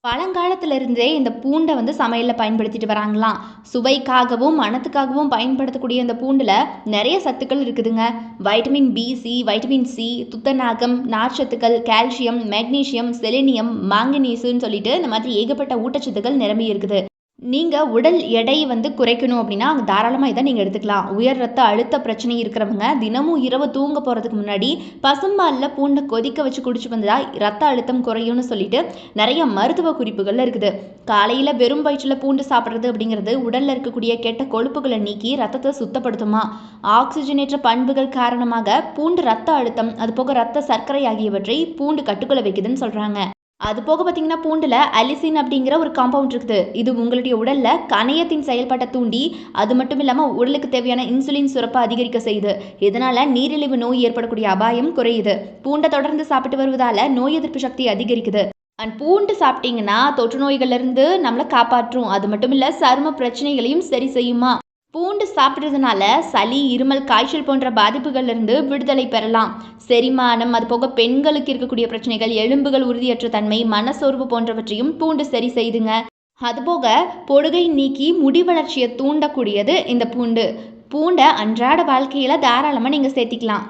பழங்காலத்துல இருந்தே இந்த பூண்டை சமையல்ல பயன்படுத்திட்டு வராங்களாம். சுவைக்காகவும், மணத்துக்காகவும் பயன்படுத்தக்கூடிய இந்த பூண்டுல நிறைய சத்துக்கள் இருக்குதுங்க. வைட்டமின் பி, வைட்டமின் சி, துத்தநாகம், நார்ச்சத்துக்கள், கால்சியம், மெக்னீசியம், செலினியம், மாங்கனீசுன்னு சொல்லிட்டு இந்த மாதிரி ஏகப்பட்ட ஊட்டச்சத்துக்கள் நிரம்பி இருக்குது. நீங்க உடல் எடை குறைக்கணும் அப்படின்னா, தாராளமா இத நீங்க எடுத்துக்கலாம். உயர் ரத்த அழுத்த பிரச்சனை இருக்கிறவங்க, தினமும் இரவு தூங்க போறதுக்கு முன்னாடி பசும்பால்ல பூண்ட கொதிக்க வச்சு குடிச்சு வந்தா ரத்த அழுத்தம் குறையும்னு சொல்லிட்டு நிறைய மருத்துவ குறிப்புகள்ல இருக்குது. காலையில வெறும் வயிற்றுல பூண்டு சாப்பிடுறது அப்படிங்கிறது உடல்ல இருக்கக்கூடிய கெட்ட கொழுப்புகளை நீக்கி ரத்தத்தை சுத்தப்படுத்துமா. ஆக்சிஜனேற்ற பண்புகள் காரணமாக பூண்டு ரத்த அழுத்தம், அது போக ரத்த சர்க்கரை ஆகியவற்றை பூண்டு கட்டுக்குள்ள வைக்குதுன்னு சொல்றாங்க. அது போக பார்த்தீங்கன்னா, பூண்டுல அலிசின் அப்படிங்கிற ஒரு காம்பவுண்ட் இருக்குது. இது உங்களுடைய உடல்ல கணையத்தின் செயல்பாட்டை தூண்டி, அது மட்டும் இல்லாம உடலுக்கு தேவையான இன்சுலின் சுரப்பை அதிகரிக்க செய்யுது. இதனால நீரிழிவு நோய் ஏற்படக்கூடிய அபாயம் குறையுது. பூண்டை தொடர்ந்து சாப்பிட்டு வருவதால நோய் எதிர்ப்பு சக்தி அதிகரிக்குது. அண்ட் பூண்டு சாப்பிட்டீங்கன்னா தொற்று நோய்கள்ல இருந்து நம்மளை காப்பாற்றும். அது மட்டும் இல்ல, சரும பிரச்சனைகளையும் சரி செய்யுமா. பூண்டு சாப்பிட்றதுனால சளி, இருமல், காய்ச்சல் போன்ற பாதிப்புகள்ல இருந்து விடுதலை பெறலாம். செரிமானம், அது போக பெண்களுக்கு இருக்கக்கூடிய பிரச்சனைகள், எலும்புகள் உறுதியற்ற தன்மை, மனசோர்வு போன்றவற்றையும் பூண்டு சரி செய்துங்க. அதுபோக பொடுகை நீக்கி முடி வளர்ச்சியை தூண்டக்கூடியது இந்த பூண்டு. பூண்டை அன்றாட வாழ்க்கையில தாராளமா நீங்க சேர்த்திக்கலாம்.